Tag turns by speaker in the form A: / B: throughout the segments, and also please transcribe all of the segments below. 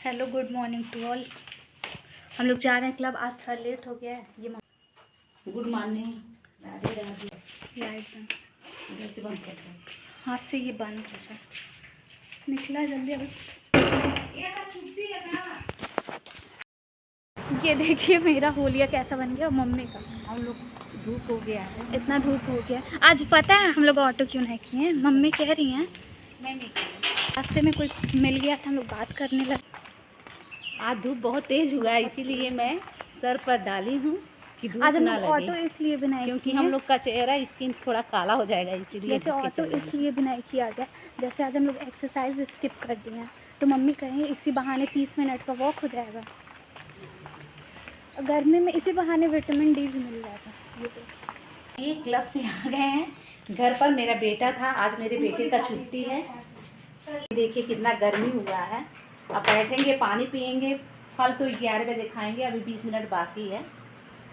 A: Hello good morning to all. हम लोग जा रहे हैं क्लब, आज थोड़ा लेट हो गया है। ये
B: good morning. Radhe Radhe.
A: Light बंद,
B: इधर से बंद कर दो।
A: हाथ से ये बंद हो जाए। निकला जल्दी अभी। ये देखिए मेरा होलिया कैसा बन गया, मम्मी का।
B: हम लोग धूप हो गया है,
A: इतना धूप हो गया। आज पता है हम लोग ऑटो क्यों नहीं किए? मम्मी कह रही हैं रास्ते में कोई मिल गया था, हम लोग बात करने लगे।
B: आज धूप बहुत तेज हुआ है, इसीलिए मैं सर पर डाली हूँ कि धूप
A: आज हम
B: ना
A: लोग
B: लगे।
A: ऑटो इसलिए भी नहीं
B: क्योंकि
A: किए,
B: हम लोग का चेहरा स्किन थोड़ा काला हो जाएगा, इसीलिए
A: जैसे ऑटो इसलिए भी नहीं किया गया। जैसे आज हम लोग एक्सरसाइज स्किप कर दिए हैं, तो मम्मी कहेंगे इसी बहाने 30 मिनट का वॉक हो जाएगा। गर्मी में इसी बहाने विटामिन डी भी मिल जाएगा।
B: ये क्लब से आ गए हैं। घर पर मेरा बेटा था, आज मेरे बेटे का छुट्टी है। देखिए कितना गर्मी हुआ है। अब बैठेंगे, पानी पियेंगे, फल तो 11 बजे खाएंगे, अभी 20 मिनट बाकी है।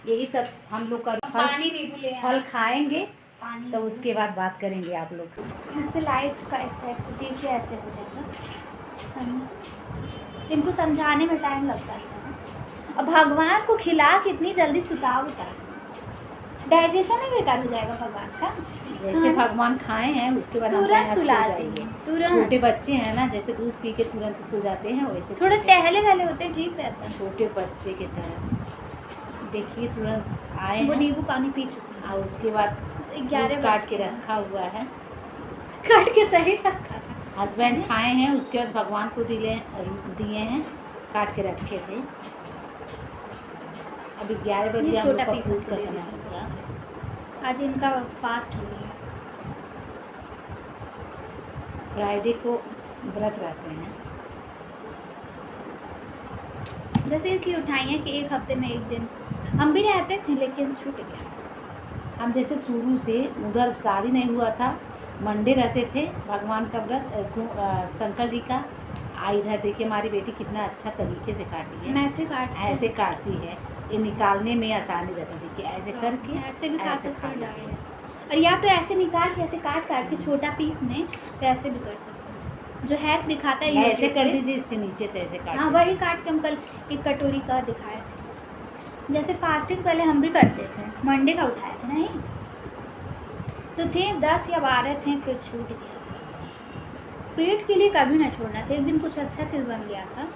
B: यही सब हम लोग का
A: पानी नहीं भूले,
B: फल खाएंगे
A: पानी
B: तो उसके बाद बात करेंगे आप लोग।
A: जिससे लाइट का इफेक्ट देखिए ऐसे हो जाएगा। इनको समझाने में टाइम लगता है। अब भगवान को खिला के इतनी जल्दी सुताओगे, डाइजेशन ही बेकार हो जाएगा भगवान का।
B: जैसे भगवान खाए हैं उसके बाद हम
A: तुरंत
B: सो
A: सुला
B: जाएंगे।
A: देंगे, तुरंत।
B: छोटे बच्चे हैं ना, जैसे दूध पी के तुरंत सो जाते हैं, वैसे
A: थोड़ा टहले वाले होते हैं, ठीक रहता है।
B: छोटे बच्चे की तरह देखिए तुरंत आए
A: वो
B: हैं
A: नींबू पानी पी चुके हैं।
B: और उसके बाद
A: 11
B: काट के रखा हुआ है।
A: काट के सही रखा था।
B: हस्बैंड खाए हैं, उसके बाद भगवान को दिए हैं, काट के रखे थे। अभी 11 बजे हम लोग का फ्रूट का समय होगा।
A: आज इनका फास्ट हो गया।
B: फ्राइडे को व्रत रहते हैं।
A: जैसे इसलिए उठाई है कि एक हफ्ते में एक दिन हम भी रहते थे, लेकिन छूट गया।
B: हम जैसे शुरू से उधर शादी नहीं हुआ था, मंडे रहते थे भगवान का व्रत शंकर जी का। इधर देखिए हमारी बेटी कितना अच्छा तरीके से काटी है। ऐसे काटती है, ये निकालने में आसानी रहती है। देखिए ऐसे करके
A: ऐसे भी काट सकते हैं, और या तो ऐसे निकाल के ऐसे काट के छोटा पीस में, तो ऐसे भी कर सकते हैं। जो है दिखाता है
B: ऐसे कर दीजिए, इसके नीचे से ऐसे काट।
A: हाँ, वही काट के हम कल एक कटोरी का दिखाए थे। जैसे फास्टिंग पहले हम भी करते थे, मंडे का उठाए थे नहीं तो थे 10 या 12 थे, फिर छूट गया। पेट के लिए कभी ना छोड़ना था। एक दिन कुछ अच्छा चीज़ बन गया था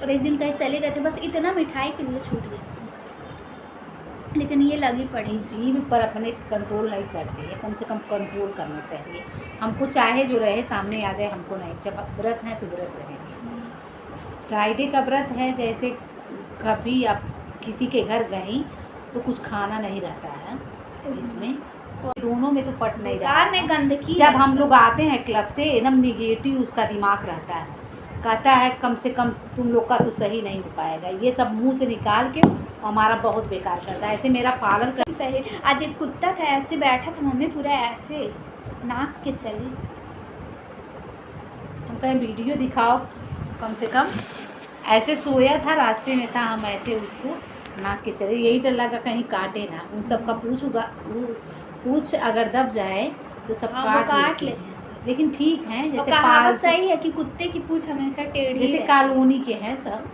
A: और एक दिन कहीं चले गए थे, बस इतना मिठाई के लिए छूट गया था। लेकिन ये लगी पड़ी।
B: जीभ पर अपने कंट्रोल नहीं करते हैं, कम से कम कंट्रोल करना चाहिए। हमको चाहे जो रहे सामने आ जाए, हमको नहीं। जब व्रत है तो व्रत रहेंगे। फ्राइडे का व्रत है, जैसे कभी आप किसी के घर गई तो कुछ खाना नहीं रहता है इसमें। दोनों में तो पट नहीं रहा है।
A: गंदगी
B: जब हम लोग आते हैं क्लब से, एकदम निगेटिव उसका दिमाग रहता है, कहता है कम से कम तुम लोग का तो सही नहीं हो पाएगा। ये सब मुंह से निकाल के हमारा बहुत बेकार करता है। ऐसे मेरा पालन कर
A: सही। आज एक कुत्ता था, ऐसे बैठा था, मम्मी पूरा ऐसे नाक के चली।
B: हम कहें वीडियो दिखाओ, कम से कम ऐसे सोया था, रास्ते में था, हम ऐसे उसको नाक के चले। यही डर लगा कहीं काटे ना। उन सब का पूछ अगर दब जाए तो सब काट लेते हैं। लेकिन ठीक है, जैसे
A: कहावत सही है कि कुत्ते की पूंछ हमेशा टेढ़ी है।
B: जैसे कॉलोनी के हैं सब,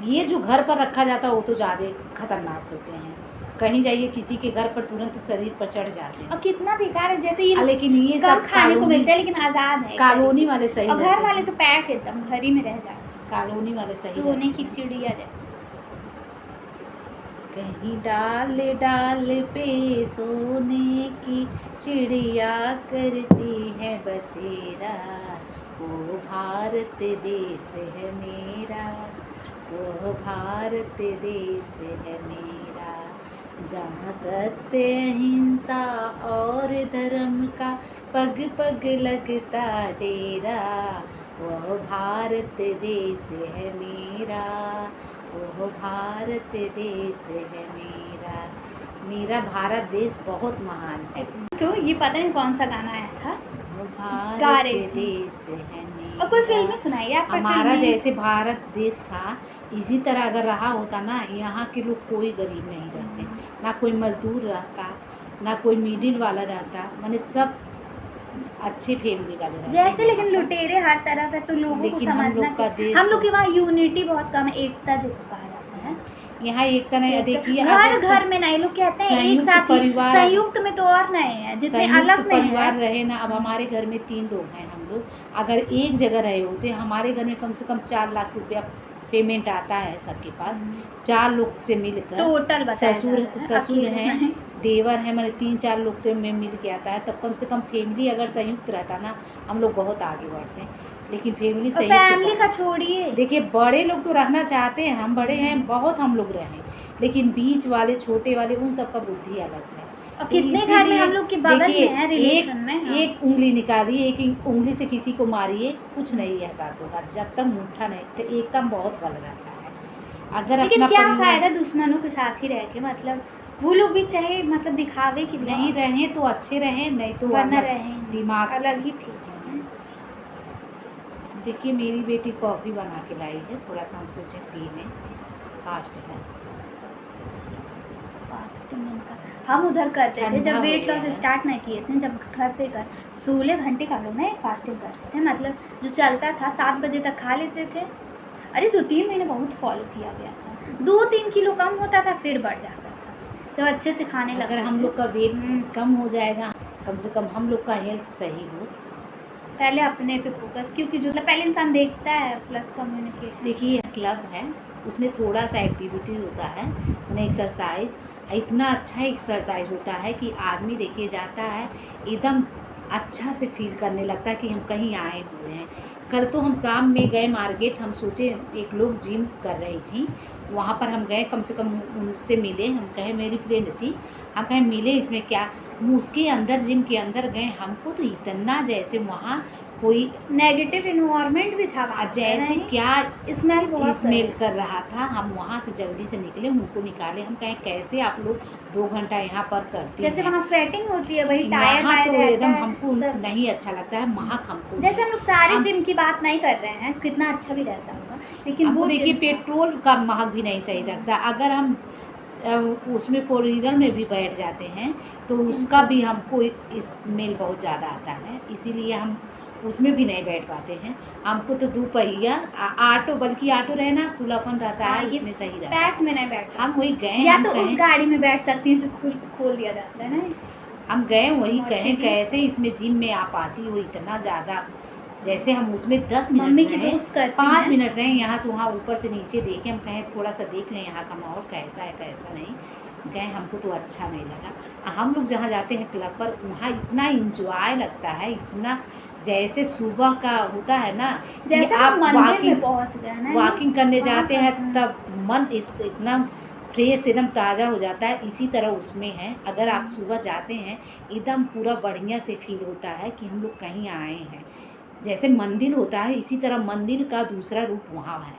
B: ये जो घर पर रखा जाता है वो तो ज़्यादा खतरनाक होते हैं। कहीं जाइए किसी के घर पर तुरंत शरीर पर चढ़ जाते हैं।
A: और कितना बेकार है, जैसे ये
B: लेकिन ये सब
A: खाने को मिलता है, लेकिन आज़ाद है।
B: कॉलोनी वाले सही,
A: और घर वाले तो पैक एकदम घर ही में रह जाते हैं।
B: कॉलोनी वाले सही,
A: सोने की चिड़िया जैसे।
B: कहीं डाल डाल पे सोने की चिड़िया करती है बसेरा, वो भारत देश है मेरा, वो भारत देश है मेरा, जहाँ सत्य अहिंसा और धर्म का पग पग लगता डेरा, वो भारत देश है मेरा, वो भारत देश है मेरा। मेरा भारत देश बहुत महान है।
A: तो ये पता नहीं कौन सा गाना आया था,
B: वो भारत देश है मेरा।
A: और कोई फिल्म सुनाइए आप।
B: हमारा जैसे भारत देश था, इसी तरह अगर रहा होता ना, यहाँ के लोग कोई गरीब नहीं रहते, ना कोई मजदूर रहता, ना कोई मिडिल वाला रहता, माने सब अच्छे फैमिली वाले रहते
A: जैसे,
B: हैं
A: लेकिन
B: यहाँ पर।
A: लुटेरे हर तरफ है, तो लोगों को
B: लेकिन हम
A: समझना
B: लोग का
A: चाहिए।
B: देश
A: हम लोग के वहाँ यूनिटी बहुत कम है, एकता जिसको कहा जाता है।
B: यहाँ एकता नहीं, देखिए
A: घर
B: अगर
A: घर में नहीं, लोग कहते हैं एक
B: संयुक्त
A: साथ ही,
B: परिवार,
A: संयुक्त में तो और नहीं है, जितने
B: संयुक्त
A: अलग में
B: परिवार
A: है।
B: रहे ना, अब हमारे घर में 3 लोग हैं हम लोग, अगर एक जगह रहे होते, हमारे घर में कम से कम 4 लाख रुपया पेमेंट आता है सबके पास, 4 लोग से मिलकर,
A: टोटल
B: ससुर हैं, देवर हैं, मैंने 3-4 लोग के में मिल के आता है, तब कम से कम फैमिली अगर संयुक्त रहता ना, हम लोग बहुत आगे बढ़ते हैं। लेकिन फैमिली
A: फैमिली का छोड़िए,
B: देखिए बड़े लोग तो रहना चाहते हैं, हम बड़े हैं, बहुत हम लोग रहें, लेकिन बीच वाले, छोटे वाले, उन सब का बुद्धि अलग है।
A: और कितने घर में हम लोग के बगल में है, रिलेशन में। हाँ।
B: एक उंगली निकालिए, एक उंगली से किसी को मारिए, कुछ नहीं एहसास होगा जब तक मुट्ठा नहीं, तो एकदम बहुत बल रहता है। अगर
A: लेकिन
B: अपना
A: क्या फायदा दुश्मनों के साथ ही रह के, मतलब वो लोग भी चाहे मतलब दिखावे कि
B: नहीं रहें तो अच्छे रहें, नहीं तो
A: वरना रहें
B: दिमाग
A: अलग ही ठीक है।
B: देखिए मेरी बेटी कॉफ़ी बना के लाई है, थोड़ा सा हम सोचे पी लें, फास्ट है।
A: हम उधर करते थे जब वेट
B: हो
A: लॉस
B: गया है।
A: स्टार्ट नहीं किए थे, जब घर पे कर 16 घंटे का लोग ना फास्टिंग करते थे, मतलब जो चलता था 7 बजे तक खा लेते थे। अरे 2-3 महीने बहुत फॉलो किया गया था, 2-3 किलो कम होता था, फिर बढ़ जाता था जब अच्छे से खाने लगे।
B: अगर हम लोग का वेट कम हो जाएगा, कम से कम हम लोग का हेल्थ सही हो,
A: पहले अपने पे फोकस, क्योंकि जो पहले इंसान देखता है, प्लस कम्युनिकेशन।
B: देखिए क्लब है, उसमें थोड़ा सा एक्टिविटी होता है, मैंने एक्सरसाइज, इतना अच्छा एक्सरसाइज होता है कि आदमी देखिए जाता है एकदम अच्छा से फील करने लगता है कि हम कहीं आए हुए हैं। कल तो हम शाम में गए मार्केट, हम सोचे एक लोग जिम कर रही थी, वहाँ पर हम गए, कम से कम उनसे मिले, हम कहे मेरी फ्रेंड थी, हम कहे मिले, इसमें क्या, उसके अंदर जिम के अंदर गए, हमको तो इतना जैसे वहाँ कोई
A: नेगेटिव इन्वायरमेंट भी था,
B: जैसे क्या
A: स्मेल बहुत
B: स्मेल कर रहा था। हम वहाँ से जल्दी से निकले, उनको निकाले, हम कहें कैसे आप लोग 2 घंटा यहाँ पर करते हैं,
A: जैसे वहाँ स्वेटिंग होती है, वही टायर
B: तो एकदम हमको नहीं अच्छा लगता है, महक हमको।
A: जैसे हम लोग सारे जिम की बात नहीं कर रहे हैं, कितना अच्छा भी रहता होगा, लेकिन वो
B: देखिए पेट्रोल का महक भी नहीं सही लगता। अगर हम उसमें 4 व्हीलर में भी बैठ जाते हैं तो उसका भी हमको स्मेल बहुत ज़्यादा आता है, इसीलिए हम उसमें भी नहीं बैठ पाते हैं। हमको तो 2 पहिया ऑटो, बल्कि ऑटो रहना खुलापन रहता है, उसमें सही रहता है,
A: पैक में नहीं बैठ।
B: हम वही गए,
A: या तो उस गाड़ी में बैठ सकती हैं जो खोल दिया जाता है ना, हम
B: गए वही कहें कैसे इसमें जिम में आप आती हो इतना ज़्यादा, जैसे हम उसमें 10 मिनट रहे, 5 मिनट रहे, यहाँ से वहाँ ऊपर से नीचे देखे, हम कहें थोड़ा सा देख लें यहाँ का माहौल कैसा है कैसा नहीं, गए, हमको तो अच्छा नहीं लगा। हम लोग जहाँ जाते हैं क्लब पर, वहाँ इतना इंजॉय लगता है, इतना जैसे सुबह का होता है ना,
A: जैसे
B: आप वॉकिंग करने जाते हैं तब मन इतना फ्रेश एकदम ताज़ा हो जाता है, इसी तरह उसमें है। अगर आप सुबह जाते हैं एकदम पूरा बढ़िया से फील होता है कि हम लोग कहीं आए हैं, जैसे मंदिर होता है इसी तरह मंदिर का दूसरा रूप वहाँ है।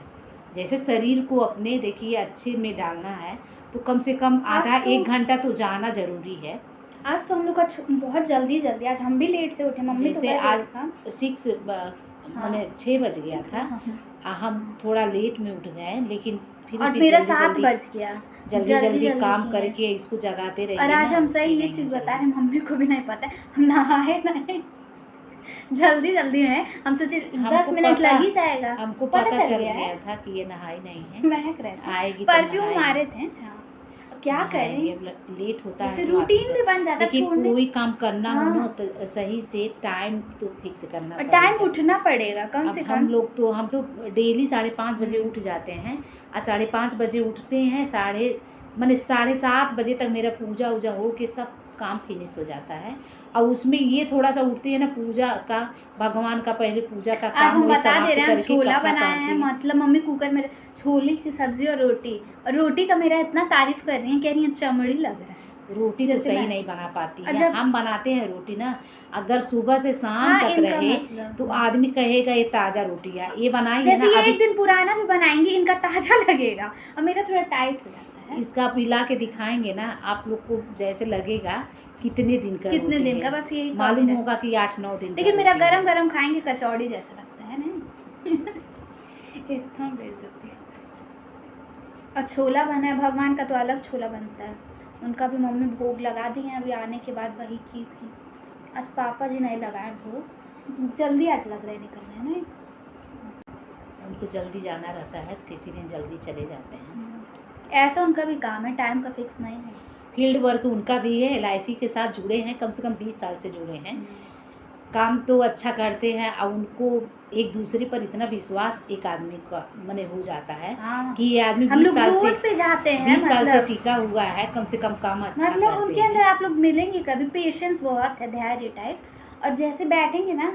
B: जैसे शरीर को अपने देखिए अच्छे में डालना है तो कम से कम आधा 1 घंटा तो जाना ज़रूरी है।
A: आज तो हम लोग का बहुत जल्दी आज हम भी लेट से उठे, मम्मी
B: जैसे आज 6 बज गया था, हम थोड़ा लेट में उठ गए, लेकिन फिर
A: और मेरा 7 बज गया,
B: जल्दी काम करके इसको जगाते रहे।
A: और आज हम सही ये चीज़ बता रहे हैं, मम्मी को भी नहीं पता है, हम नहाए नहीं, जल्दी में हम सोचे 10 मिनट लग ही जाएगा,
B: हमको पता चल गया था कि ये नहाई नहीं है,
A: महक रहे थे,
B: आएगी
A: परफ्यूम मारे थे। क्या करें,
B: लेट होता है,
A: रूटीन भी बन जाता है,
B: कोई काम करना हो ना तो सही से टाइम तो फिक्स करना पड़ेगा,
A: टाइम उठना पड़ेगा कम से कम।
B: हम तो डेली 5:30 बजे उठ जाते हैं, और 5:30 बजे उठते हैं, 7:30 बजे तक मेरा पूजा वूजा हो के सब काम फिनिश हो जाता है। और उसमें ये थोड़ा सा उठते हैं ना, पूजा का, भगवान का पहले पूजा का काम
A: हम बता दे रहे हैं, छोला बनाया है, मतलब मम्मी कुकर में छोले की सब्जी और रोटी का मेरा इतना तारीफ कर रही है, कह रही है चमड़ी लग रहा है।
B: रोटी तो सही नहीं बना पाती है, हम बनाते हैं रोटी ना, अगर सुबह से शाम तक रहे तो आदमी कहेगा ये ताज़ा रोटी है, ये बनाई है ना,
A: एक दिन पुराना भी बनाएंगे, इनका ताज़ा लगेगा और मेरा थोड़ा टाइट हो जाता है।
B: इसका आप मिला के दिखाएंगे ना, आप लोग को जैसे लगेगा कितने दिन का,
A: बस ये
B: मालूम होगा कि 8-9 दिन।
A: लेकिन मेरा गरम खाएंगे कचौड़ी जैसा लगता है ना, इतना बेइज्जती है। और छोला बना है, भगवान का तो अलग छोला बनता है, उनका भी मम्मी भोग लगा दी है, अभी आने के बाद वही की थी। आज पापा जी नहीं लगाए वो, जल्दी आज लग रहा है निकलना है नहीं।
B: उनको जल्दी जाना रहता है तो किसी दिन जल्दी चले जाते हैं।
A: ऐसा उनका भी काम है, टाइम का फिक्स नहीं है।
B: फील्ड वर्क उनका भी है, LIC के साथ जुड़े हैं, कम से कम 20 साल से जुड़े हैं। काम तो अच्छा करते हैं और उनको एक दूसरे पर इतना विश्वास एक आदमी का मने हो जाता है
A: हाँ।
B: कि ये आदमी
A: हम
B: 20
A: लोग
B: साल से
A: रोड पे जाते हैं
B: 20 साल से
A: मतलब
B: टिका हुआ है, कम से कम काम अच्छा
A: मतलब
B: करते
A: उनके
B: हैं।
A: अंदर आप लोग मिलेंगे कभी, पेशेंस बहुत है, धैर्य टाइप। और जैसे बैठेंगे ना,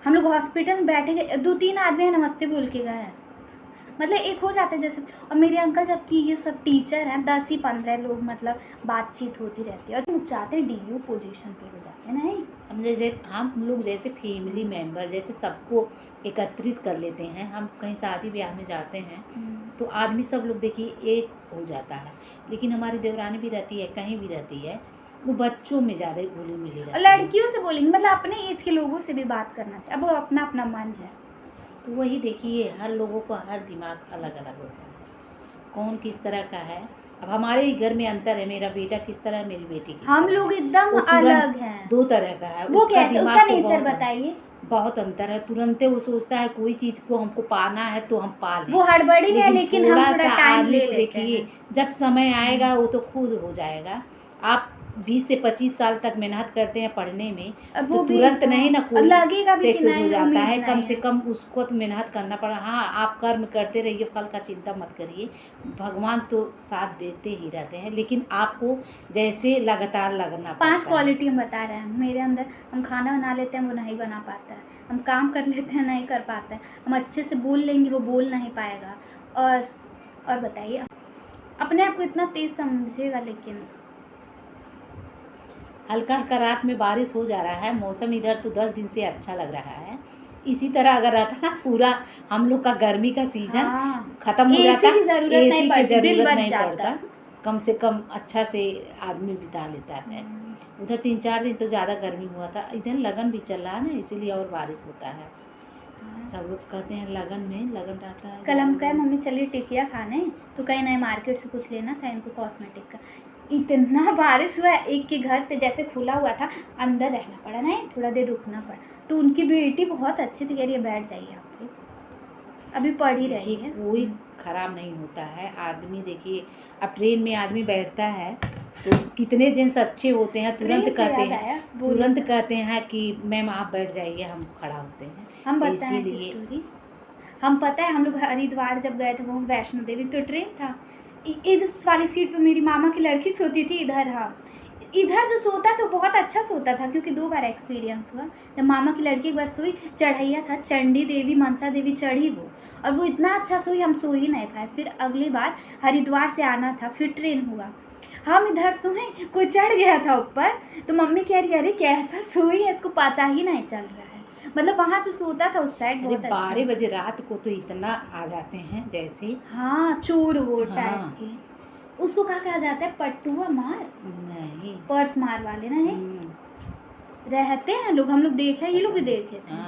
A: हम लोग हॉस्पिटल में बैठेंगे, 2-3 आदमी हैं नमस्ते बोल के गए हैं, मतलब एक हो जाता है जैसे। और मेरे अंकल जबकि ये सब टीचर हैं, 10 ही 15 लोग, मतलब बातचीत होती रहती है। और हम चाहते हैं DU पोजीशन पे हो जाते हैं नहीं।
B: हम लोग जैसे फैमिली मेंबर जैसे सबको एकत्रित कर लेते हैं। हम कहीं शादी ब्याह में जाते हैं तो आदमी सब लोग देखिए एक हो जाता है, लेकिन हमारी देवरानी भी रहती है, कहीं भी रहती है, वो बच्चों में ज़्यादा घुली मिली रहती
A: और
B: है।
A: लड़कियों से बोलेंगे मतलब अपने एज के लोगों से भी बात करना चाहिए, अब वो अपना अपना मन है।
B: तो वही देखिए, हर लोगों का हर दिमाग अलग अलग होता है, कौन किस तरह का है। अब हमारे ही घर में अंतर है, मेरा बेटा किस तरह है, मेरी बेटी किस
A: हम
B: तरह
A: लोग
B: है।
A: एकदम
B: वो तुरंत
A: अलग हैं।
B: 2 तरह का है।
A: वो
B: उसका
A: कैसे,
B: दिमाग
A: उसका
B: को
A: नेचर बताइए।
B: बहुत अंतर है। तुरंत वो सोचता है कोई चीज़ को हमको पाना है तो हम पा लें।
A: वो हड़बड़ी में है, लेकिन हम थोड़ा टाइम
B: आदमी
A: ले
B: को
A: लेते हैं।
B: देखिए, जब समय आएगा वो तो खुद हो जाएगा। आप 20 से 25 साल तक मेहनत करते हैं पढ़ने में,
A: अब
B: तो
A: वो भी
B: तुरंत नहीं ना कोई
A: लगेगा भी कि
B: सक्सेस हो
A: नहीं,
B: जाता
A: उम्मीद
B: है। कम
A: नहीं
B: से
A: है।
B: कम उसको तो मेहनत करना पड़ा। हाँ, आप कर्म करते रहिए, फल का चिंता मत करिए, भगवान तो साथ देते ही रहते हैं, लेकिन आपको जैसे लगातार लगना पड़ता
A: 5
B: है।
A: क्वालिटी हम बता रहे हैं मेरे अंदर। हम खाना बना लेते हैं, वो नहीं बना पाता है। हम काम कर लेते हैं, नहीं कर पाता है। हम अच्छे से बोल लेंगे, वो बोल नहीं पाएगा। और बताइए, अपने आप को इतना तेज समझेगा, लेकिन
B: हल्का हल्का रात में बारिश हो जा रहा है, मौसम इधर तो 10 दिन से अच्छा लग रहा है। इसी तरह अगर रहता ना पूरा हम लोग का गर्मी का सीजन
A: हाँ,
B: खत्म हो
A: AC
B: जाता,
A: की जरूरत
B: AC
A: नहीं
B: की
A: पड़ती, बिल
B: जरूरत
A: बच
B: नहीं
A: जाता।
B: पड़ता, कम से कम अच्छा से आदमी बिता लेता है। उधर 3-4 दिन तो ज़्यादा गर्मी हुआ था, इधर लगन भी चल रहा है ना, इसीलिए और बारिश होता है। सब लोग कहते हैं लगन में लगन रहता है।
A: कल हम कहे मम्मी चलिए टिकिया खाने, तो कहीं नहीं, मार्केट से कुछ लेना था इनको कॉस्मेटिक का। इतना बारिश हुआ, एक के घर पे जैसे खुला हुआ था, अंदर रहना पड़ा, नहीं थोड़ा देर रुकना पड़ा। तो उनकी बेटी बहुत अच्छी थी, कह रही है बैठ जाइए आप लोग, अभी पढ़ ही रही है।
B: कोई खराब नहीं होता है आदमी। देखिए, अब ट्रेन में आदमी बैठता है तो कितने जेंट्स अच्छे होते हैं, तुरंत कहते हैं कि मैम आप बैठ जाइए, हम खड़ा होते हैं।
A: हम बताएं स्टोरी। हम पता है, हम लोग हरिद्वार जब गए थे, वो वैष्णो देवी, तो ट्रेन था, इस वाली सीट पे मेरी मामा की लड़की सोती थी इधर। हाँ, इधर जो सोता तो बहुत अच्छा सोता था, क्योंकि 2 बार एक्सपीरियंस हुआ। जब मामा की लड़की एक बार सोई, चढ़ैया था, चंडी देवी मनसा देवी चढ़ी वो, और वो इतना अच्छा सोई, हम सो ही नहीं पाए। फिर अगली बार हरिद्वार से आना था, फिर ट्रेन हुआ, हम इधर सोए, कोई चढ़ गया था ऊपर, तो मम्मी कह रही अरे कैसा सोई है, इसको पता ही नहीं चल रहा है। मतलब वहाँ जो सोता था उस साइड बहुत अच्छा।
B: 12 बजे रात को तो इतना आ जाते हैं जैसे,
A: हाँ, चोर वो
B: हाँ।
A: टाइप के। उसको कहा जाता है पट्टुआ मार,
B: नहीं
A: पर्स मार वाले ना, है रहते हैं लोग, हम लोग देखे, ये लोग भी देखे थे।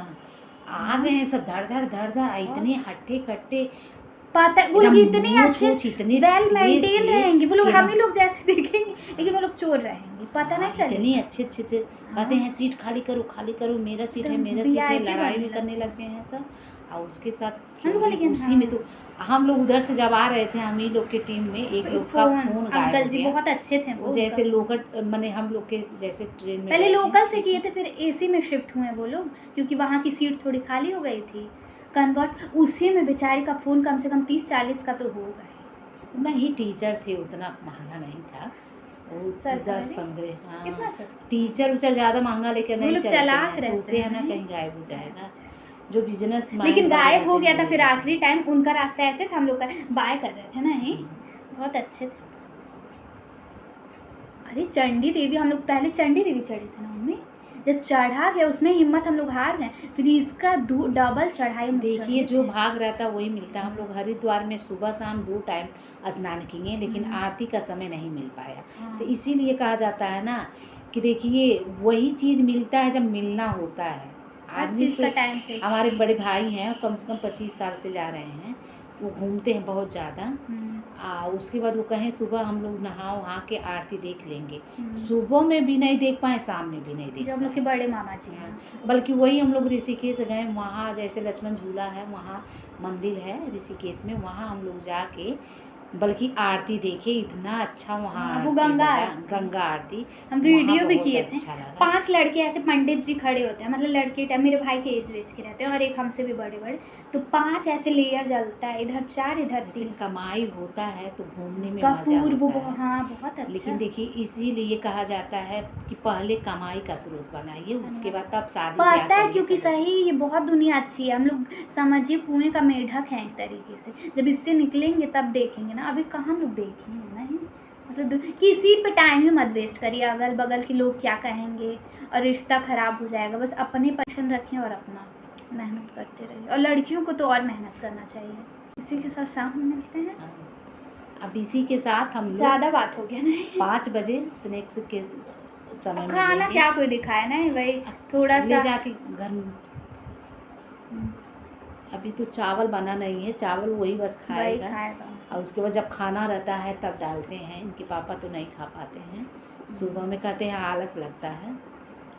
B: आ गए हैं सब धड़ धड़ इतने हट्टे कट्टे,
A: पता है वो लोग इतने अच्छे वेल मेंटेन रहेंगे, वो लोग हम ही लोग जैसे देखेंगे, लेकिन वो लोग चोर रहेंगे, पता नहीं चलेगा।
B: इतने अच्छे से कहते हैं सीट खाली करो, मेरा सीट है, मेरा सीट है, लड़ाई भी करने लगते हैं सब। और उसके साथ उसी में तो हम लोग उधर से जब आ रहे थे, हम ही लोग के टीम में एक लोग का फोन गायब
A: अंकल जी बहुत अच्छे थे वो,
B: जैसे लोकल मैंने हम लोग के जैसे ट्रेन में
A: पहले लोकल से किए थे, फिर AC में शिफ्ट हुए वो लोग, क्योंकि वहाँ की सीट थोड़ी खाली हो गई थी, कन्वर्ट। उसी में बेचारी का फ़ोन कम से कम 30-40 का तो होगा।
B: नहीं, टीचर थे, उतना महंगा नहीं था, 10-15। हाँ,
A: कितना
B: टीचर उचर ज़्यादा महंगा लेकर नहीं चलते हैं, सोचते हैं ना कहीं गायब हो जाएगा जो बिजनेस।
A: लेकिन गायब हो गया था, फिर आखिरी टाइम उनका रास्ता ऐसे था, हम लोग का बाय कर रहे थे ना, ही बहुत अच्छे थे। अरे चंडी देवी, हम लोग पहले चंडी देवी चढ़े थे ना मम्मी, जब चढ़ा गया उसमें हिम्मत हम लोग हार गए, फिर इसका डबल चढ़ाई।
B: देखिए, जो भाग रहता वही मिलता। हम लोग हरिद्वार में सुबह शाम 2 टाइम स्नान किए, लेकिन आरती का समय नहीं मिल पाया। तो इसीलिए कहा जाता है ना कि देखिए, वही चीज़ मिलता है जब मिलना होता है। आदमी का टाइम। हमारे बड़े भाई हैं, कम से कम 25 साल से जा रहे हैं, वो घूमते हैं बहुत ज़्यादा। उसके बाद वो कहें सुबह हम लोग नहा वहा के आरती देख लेंगे। सुबह में भी नहीं देख पाए, शाम में भी नहीं देख
A: जो हम लोग के बड़े मामा जी हैं।
B: बल्कि वही हम लोग ऋषिकेश गए, वहाँ जैसे लक्ष्मण झूला है, वहाँ मंदिर है ऋषिकेश में, वहाँ हम लोग जाके बल्कि आरती देखे, इतना अच्छा वहाँ
A: वो गंगा
B: आरती
A: हम वीडियो भी किए थे।
B: अच्छा
A: 5 लड़के ऐसे पंडित जी खड़े होते हैं, मतलब लड़के टाइम मेरे भाई के एज वेज के रहते हैं और एक हमसे भी बड़े बड़े, तो 5 ऐसे लेयर जलता है, इधर 4 इधर 3।
B: कमाई होता है तो घूमने में
A: कपूर
B: मजा
A: वो
B: होता है।
A: हाँ बहुत अच्छा।
B: लेकिन देखिए इसीलिए कहा जाता है कि पहले कमाई का स्रोत बनाइए, उसके बाद तब शादी
A: पता है क्योंकि सही ये बहुत दुनिया अच्छी है। हम लोग समझिए कुएं का मेढक है एक तरीके से, जब इससे निकलेंगे तब देखेंगे ना, अभी कहाँ हम लोग देखेंगे नहीं। मतलब किसी पे टाइम ही मत वेस्ट करिए, अगल बगल के लोग क्या कहेंगे और रिश्ता खराब हो जाएगा। बस अपने पसंद रखें और अपना मेहनत करते रहिए, और लड़कियों को तो और मेहनत करना चाहिए। इसी के साथ शाम में मिलते हैं।
B: अब इसी के साथ हम
A: ज़्यादा बात हो गया नहीं,
B: 5 बजे स्नैक्स के समय में
A: खाना क्या कोई दिखाया नहीं, वही थोड़ा सा
B: ले जाके घर में। अभी तो चावल बना नहीं है, चावल वही बस खाएगा और उसके बाद जब खाना रहता है तब डालते हैं। इनके पापा तो नहीं खा पाते हैं, सुबह में कहते हैं आलस लगता है,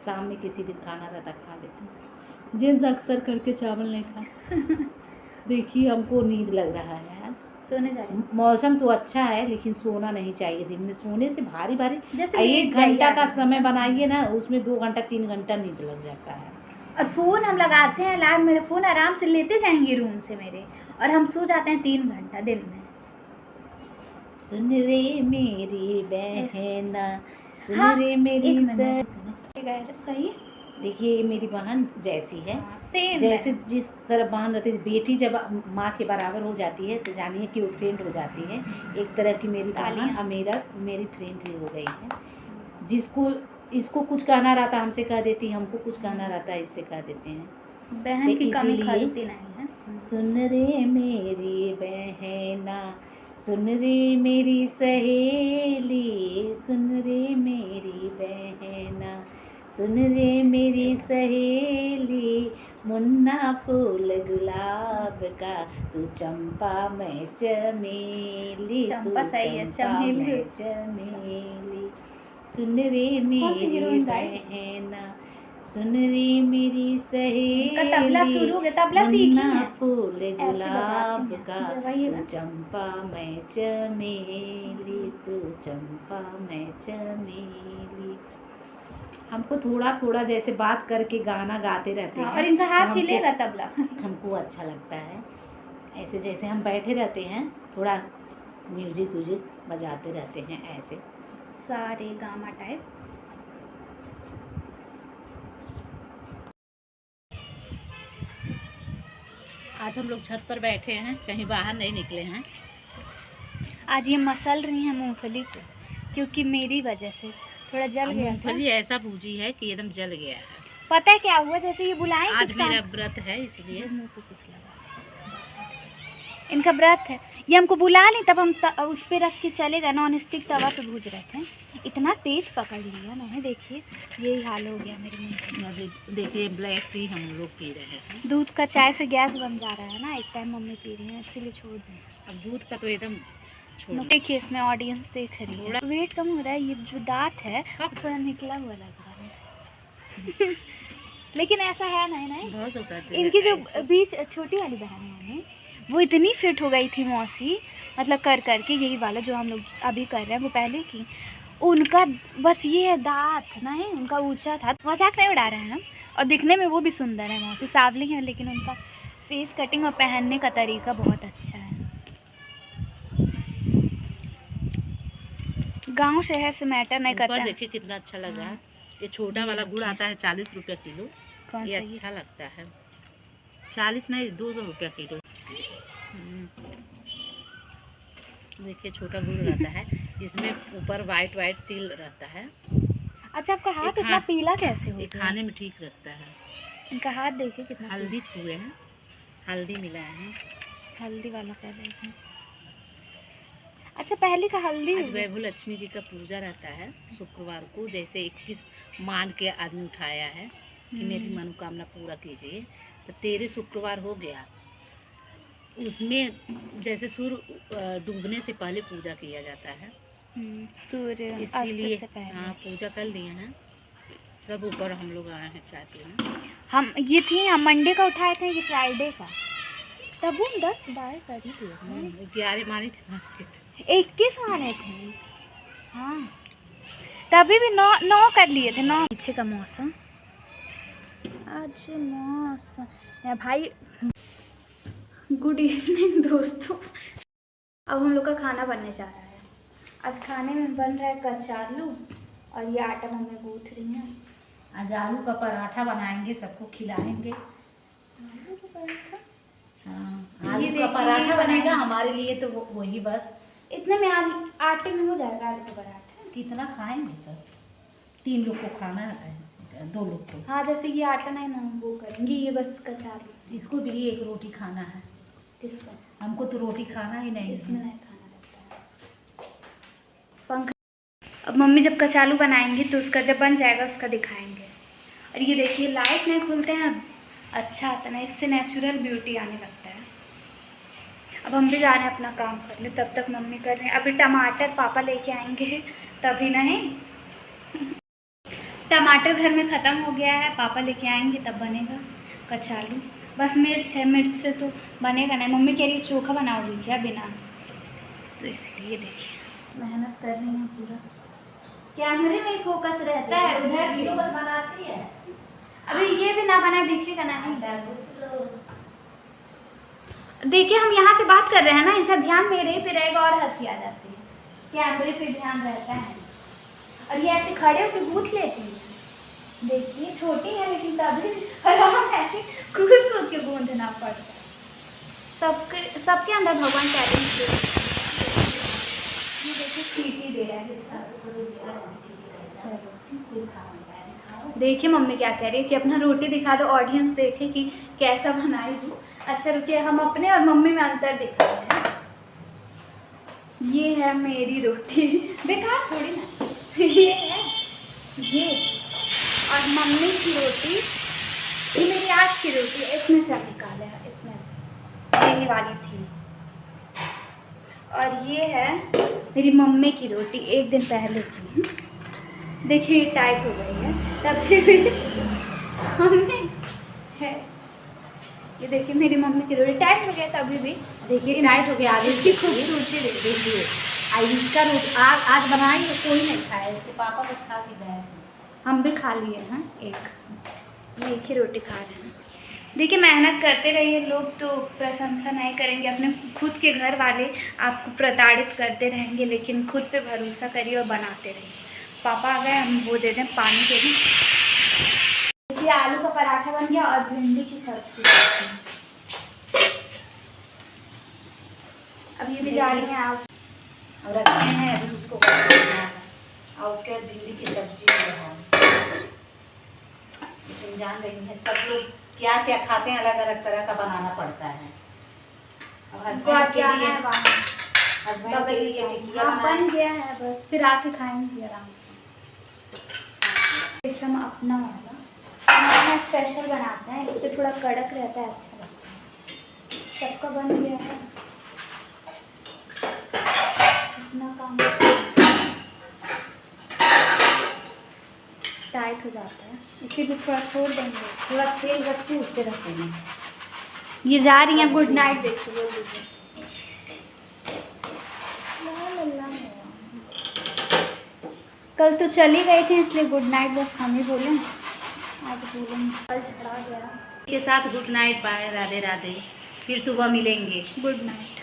B: शाम में किसी दिन खाना रहता खा लेते हैं। जेंट्स अक्सर करके चावल नहीं खा देखिए हमको नींद लग रहा है आज,
A: सोने जा रहे हैं।
B: मौसम तो अच्छा है लेकिन सोना नहीं चाहिए दिन में, सोने से भारी
A: जैसे
B: 1 घंटा का समय बनाइए ना, उसमें 2 घंटा 3 घंटा नींद लग जाता है।
A: और फ़ोन हम लगाते हैं अलार्म, मेरे फ़ोन आराम से लेते जाएंगे रूम से मेरे, और हम सो जाते हैं 3 घंटा दिन में।
B: सुन रे मेरी बहना, सुन रे मेरी
A: कहिए।
B: देखिए ये मेरी बहन जैसी है,
A: सेम
B: जैसे जिस तरह बहन रहती है, बेटी जब माँ के बराबर हो जाती है तो जानिए कि वो फ्रेंड हो जाती है। एक तरह की मेरी बहन और मेरी फ्रेंड भी हो गई है। जिसको इसको कुछ कहना रहता हमसे कह देती, हमको कुछ कहना रहता है इससे कह देते हैं।
A: बहन की कमी खलती नहीं है।
B: सुन रे मेरी बहना, सुन रे मेरी सहेली, सुन रे मेरी बहना, सुन रे मेरी सहेली, मुन्ना फूल गुलाब का, तू चंपा मैं चमेली,
A: चंपा सही है, चमेली
B: चमेली। सुन रे मेरी बहना, सुन रे मेरी सहेली,
A: तबला शुरू हो गया, तबला सीखी
B: फूल गुलाब का, तू चंपा मैं चमेली, तू चंपा मैं चमेली। हमको थोड़ा थोड़ा जैसे बात करके गाना गाते रहते हैं,
A: और इनका हाथ हिलेगा तबला,
B: हमको अच्छा लगता है। ऐसे जैसे हम बैठे रहते हैं थोड़ा म्यूजिक बजाते रहते हैं, ऐसे
A: सारे गामा टाइप।
B: आज हम लोग छत पर बैठे हैं, कहीं बाहर नहीं निकले हैं।
A: आज ये मसल रही हैं मूंगफली को, क्योंकि मेरी वजह से थोड़ा जल गया।
B: मूंगफली ऐसा भूजी है कि एकदम जल गया है।
A: पता है क्या हुआ, जैसे ये बुलाएं,
B: आज मेरा व्रत है इसलिए
A: मुंह को कुछ लगा, इनका व्रत है, ये हमको बुला लें तब हम उस पर रख के चलेगा। नॉन स्टिक तवा पे भूज रहे थे, इतना तेज पकड़ लिया मैंने, देखिए यही हाल हो गया मेरे मुँह।
B: देखिए ब्लैक टी हम लोग पी रहे हैं,
A: दूध का चाय से गैस बन जा रहा है ना, एक टाइम मम्मी पी रही है इसीलिए छोड़ दें।
B: अब दूध का तो एकदम
A: देखिए इसमें ऑडियंस देख रही है, वेट कम हो रहा है, ये जो दांत है थोड़ा निकला हुआ लग रहा है लेकिन ऐसा है नहीं
B: बहुत होता है।
A: इनकी जो बीच छोटी वाली बहन है वो इतनी फिट हो गई थी मौसी, मतलब कर के यही वाला जो हम लोग अभी कर रहे हैं वो पहले की, उनका बस ये है दांत नहीं, उनका ऊंचा था। मजाक नहीं उड़ा रहे हैं हम, और दिखने में वो भी सुंदर है, मौसी सावली है, लेकिन उनका फेस कटिंग और पहनने का तरीका बहुत अच्छा है। गांव शहर से मैटर नहीं करता।
B: देखिए कितना अच्छा लग रहा है। ये छोटा वाला गुड़ आता है 40 रुपये किलो, ये अच्छा लगता है। 40 नहीं 200 रुपया किलो। देखिए छोटा गुड़ रहता है, इसमें ऊपर वाइट तिल रहता है।
A: अच्छा आपका हाथ इतना पीला कैसे हो गया?
B: खाने में ठीक लगता है।
A: इनका हाथ देखिए कितना,
B: हल्दी छुए हैं, हल्दी मिलाए हैं,
A: हल्दी वाला कर रहे हैं। अच्छा पहले का हल्दी।
B: आज वैभव लक्ष्मी जी का पूजा रहता है शुक्रवार को, जैसे 21 मान के आदमी उठाया है कि मेरी मनोकामना पूरा कीजिए, तो 13 शुक्रवार हो गया, उसमें जैसे सूर्य डूबने से पहले पूजा किया जाता है,
A: सूर्य
B: इसीलिए
A: अस्त से पहले।
B: हाँ पूजा कर लिए हैं सब, ऊपर हम लोग आए हैं चाय पीने।
A: हम ये थी, हम मंडे का उठाए थे कि फ्राइडे का, तब हम 10-12 कर ही दिए थे।
B: 11 माने थे,
A: 21 माने थे हाँ, तभी भी 9 कर लिए थे 9। पीछे का मौसम आज मौसम है भाई। गुड इवनिंग दोस्तों, अब हम लोग का खाना बनने जा रहा है। आज खाने में बन रहा है कचालू, और ये आटा मम्मी गूँथ रही है।
B: आज आलू का पराठा बनाएंगे, सबको खिलाएंगे।
A: आलू का पराठा,
B: हाँ आलू का पराठा बनेगा हमारे लिए, तो वही बस
A: इतने में आटे में हो जाएगा आलू का पराठा।
B: कितना खाएंगे सब, 3 लोग को खाना है, 2 लोग को।
A: हाँ जैसे ये आटा नहीं ना, वो करेंगे ये बस कचालू।
B: इसको भी 1 रोटी खाना है।
A: किसको?
B: हमको तो रोटी खाना ही नहीं,
A: इसमें नहीं खाना रहता है। पंखा। अब मम्मी जब कचालू बनाएंगी तो उसका जब बन जाएगा उसका दिखाएंगे। और ये देखिए लाइट नहीं खुलते हैं अब, अच्छा आता ना, इससे नेचुरल ब्यूटी आने लगता है। अब हम भी जा रहे हैं अपना काम करने, तब तक मम्मी कर रहे हैं। अभी टमाटर पापा लेके आएंगे तभी नहीं, टमाटर घर में ख़त्म हो गया है, पापा लेके आएंगे तब बनेगा कचालू। बस मिर्च है, मिर्च से तो बनेगा नहीं। मम्मी कह रही चोखा बनाओगी क्या बिना, तो इसलिए देखिए मेहनत कर रही हैं पूरा, कैमरे में ही फोकस रहता है, उधर वीडियो बस बनाती है। अभी ये भी ना बना दिखेगा नहीं। देखिए हम यहाँ से बात कर रहे हैं ना, इनका ध्यान मेरे ही पे रहेगा और हंसी आ जाती है, कैमरे पे ध्यान रहता है। और ये ऐसे खड़े होकर गूँथ लेती है, देखिए छोटी है लेकिन तभी आराम ऐसे कूद के गूंथना पड़ता है। सबके अंदर भगवान टैलेंट दे। ये देखिए सीटी दे रहा है। देखिए मम्मी क्या कह रही है कि अपना रोटी दिखा दो, ऑडियंस देखे कि कैसा बनाई हो। अच्छा रुकिए, हम अपने और मम्मी में अंतर दिखा रहे हैं। ये है मेरी रोटी, देखा थोड़ी ना, ये है ये, और मम्मी की रोटी, ये मेरी आज की रोटी, इसमें से निकाले हैं, इसमें से यही वाली थी। और ये है मेरी मम्मी की रोटी, एक दिन पहले की। देखिए ये टाइट हो गई है, तभी भी मम्मी है। ये देखिए मेरी मम्मी की रोटी टाइट हो गया, तभी भी
B: देखिए टाइट हो गया। आगे
A: इसकी खूबसूरती
B: देखिए, इसका रोटी आज बनाई कोई नहीं खाया, इसके पापा बस खा के गए,
A: हम भी खा लिए हैं। एक ही रोटी खा रहे हैं। देखिए मेहनत करते रहिए, लोग तो प्रशंसा नहीं करेंगे, अपने खुद के घर वाले आपको प्रताड़ित करते रहेंगे, लेकिन खुद पे भरोसा करिए और बनाते रहिए। पापा आ गए, हम वो दे दें पानी के भी। देखिए आलू का पराठा बन गया और भिंडी की सब्जी। अब ये भी जा रही हैं आज,
B: और रखे हैं अभी उसको बनाना है, और उसके बाद भिंडी की सब्जी बनाऊंगी। इसे जान रही है सब लोग क्या क्या खाते हैं, अलग अलग तरह का बनाना पड़ता है। अब हस्बैंड के लिए टिकिया
A: बन गया है, बस फिर आके खाएंगे आराम से। देखिए हम अपना वाला स्पेशल बनाते हैं, इस पर थोड़ा कड़क रहता है, अच्छा लगता है। सबका बन गया है, इतना काम टाइट हो जाता है, इसे भी थोड़ा छोड़ देंगे,
B: थोड़ा तेल रख के उस पर रख देंगे।
A: ये जा रही हैं गुड नाइट देखिए, बोल दीजिए। कल तो चली गई थी इसलिए गुड नाइट बस हम ही बोले, आज बोलेंगे। कल झगड़ा गया
B: के साथ good night, bye, Radhe Radhe, फिर सुबह मिलेंगे।
A: Good night.